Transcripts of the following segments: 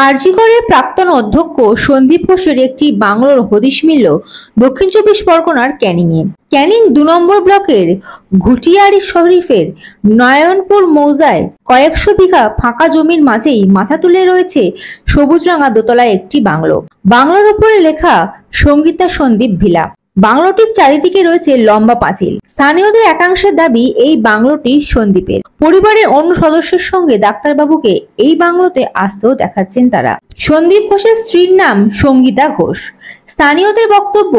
আরজিকরের প্রাক্তন অধ্যক্ষ সন্দীপ ঘোষের একটি বাংলোর হদিশ মিলল দক্ষিণ চব্বিশ পরগনার ক্যানিংয়ে। ক্যানিং ২ নম্বর ব্লকের ঘুটিয়ারি শরীফের নয়নপুর মৌজায় কয়েকশো বিঘা ফাঁকা জমির মাঝেই মাথা তুলে রয়েছে সবুজরাঙা দোতলায় একটি বাংলো। বাংলোর উপরে লেখা সঙ্গীতা সন্দীপ ভিলা। বাংলোটির চারিদিকে রয়েছে লম্বা পাঁচিল। স্থানীয়দের একাংশের দাবি এই বাংলোটি সন্দীপের। পরিবারের অন্য সদস্যের সঙ্গে ডাক্তারবাবুকে এই বাংলোতে আসতেও দেখাচ্ছেন তারা। সন্দীপ ঘোষের স্ত্রীর নাম সঙ্গীতা ঘোষ। স্থানীয়দের বক্তব্য,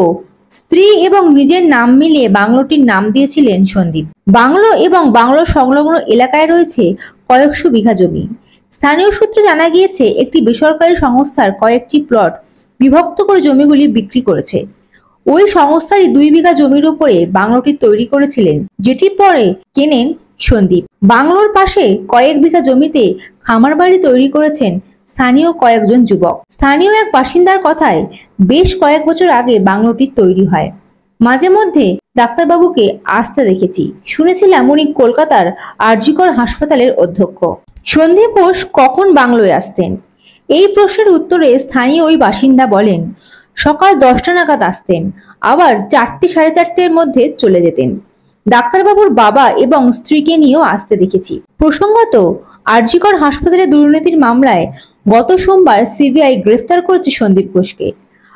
স্ত্রী এবং নিজের নাম মিলিয়ে বাংলোটির নাম দিয়েছিলেন সন্দীপ। বাংলো এবং বাংলো সংলগ্ন এলাকায় রয়েছে কয়েকশো বিঘা জমি। স্থানীয় সূত্রে জানা গিয়েছে একটি বেসরকারি সংস্থার কয়েকটি প্লট বিভক্ত করে জমিগুলি বিক্রি করেছে। ওই সংস্থারই 2 বিঘা জমির উপরে বাংলোটি তৈরি করেছিলেন, যেটি পরে কেনেন সন্দীপ। বাংলোর পাশে কয়েক বিঘা জমিতে খামার বাড়ি তৈরি করেছেন স্থানীয় কয়েকজন যুবক। স্থানীয় এক বাসিন্দার কথায় বেশ কয়েক বছর আগে বাংলোটি তৈরি হয়। মাঝে মধ্যে ডাক্তারবাবুকে আসতে দেখেছি। শুনেছিলাম উনি কলকাতার আরজিকর হাসপাতালের অধ্যক্ষ। সন্দীপ ঘোষ কখন বাংলোয় আসতেন? এই প্রশ্নের উত্তরে স্থানীয় ওই বাসিন্দা বলেন, সকাল 10টা নাগাদ আসতেন, আবার 4টে সাড়ে 4টের মধ্যে চলে যেতেন। ডাক্তারবাবুর বাবা এবং স্ত্রীকে নিয়েও আসতে দেখেছি। প্রসঙ্গত, আরজিকর হাসপাতালে দুর্নীতির মামলায় গত সোমবার সিবিআই গ্রেফতার করেছে সন্দীপ ঘোষকে।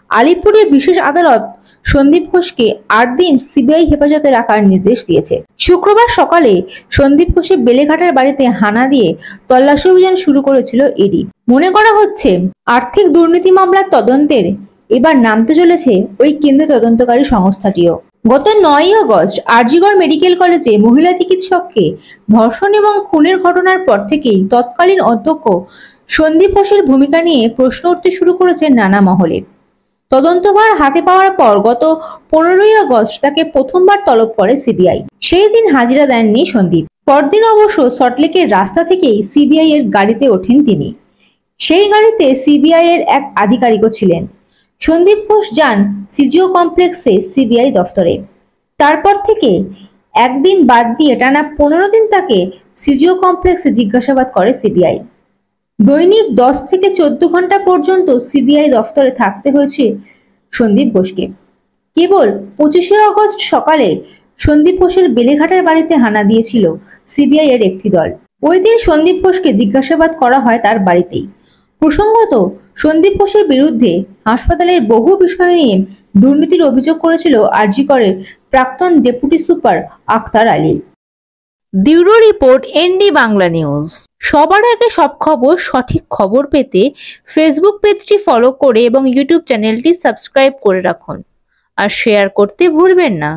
আলিপুরের বিশেষ আদালত সন্দীপ ঘোষকে 8 দিন সিবিআই হেফাজতে রাখার নির্দেশ দিয়েছে। শুক্রবার সকালে সন্দীপ ঘোষের বেলেঘাটার বাড়িতে হানা দিয়ে তল্লাশি অভিযান শুরু করেছিল ইডি। মনে করা হচ্ছে আর্থিক দুর্নীতি মামলার তদন্তের এবার নামতে চলেছে ওই কেন্দ্রীয় তদন্তকারী সংস্থাটিও। গত 9ই আগস্ট আরজিকর মেডিকেল কলেজে মহিলা চিকিৎসককে ধর্ষণ এবং খুনের ঘটনার পর থেকেই তৎকালীন অধ্যক্ষ সন্দীপ ঘোষের ভূমিকা নিয়ে প্রশ্ন উঠতে শুরু করেছে নানা মহলে। তদন্তভার হাতে পাওয়ার পর গত 15ই আগস্ট তাকে প্রথমবার তলব করে সিবিআই। সেই দিন হাজিরা দেননি সন্দীপ। পরদিন অবশ্য সল্টলেকের রাস্তা থেকেই সিবিআই এর গাড়িতে ওঠেন তিনি। সেই গাড়িতে সিবিআই এর এক আধিকারিকও ছিলেন। সন্দীপ ঘোষ যান সিজিও কমপ্লেক্সে সিবিআই দফতরে। তারপর থেকে একদিন বাদ দিয়ে টানা 15 দিন তাকে সিজিও কমপ্লেক্সে জিজ্ঞাসাবাদ করে সিবিআই। দৈনিক 10 থেকে 14 ঘন্টা পর্যন্ত সিবিআই দফতরে থাকতে হয়েছে সন্দীপ ঘোষকে। কেবল 25শে আগস্ট সকালে সন্দীপ ঘোষের বেলেঘাটার বাড়িতে হানা দিয়েছিল সিবিআই এর একটি দল। ওই দিন সন্দীপ ঘোষকে জিজ্ঞাসাবাদ করা হয় তার বাড়িতেই। প্রসঙ্গত, সন্দীপ ঘোষের বিরুদ্ধে হাসপাতালের বহু বিষয় নিয়ে দুর্নীতির অভিযোগ করেছিল আরজিকরের প্রাক্তন deputy super Akhtar Ali. Bureau report, ND Bangla news. সবার আগে সব খবর, সঠিক খবর পেতে ফেসবুক পেজটি ফলো করে এবং ইউটিউব চ্যানেলটি সাবস্ক্রাইব করে রাখুন আর শেয়ার করতে ভুলবেন না।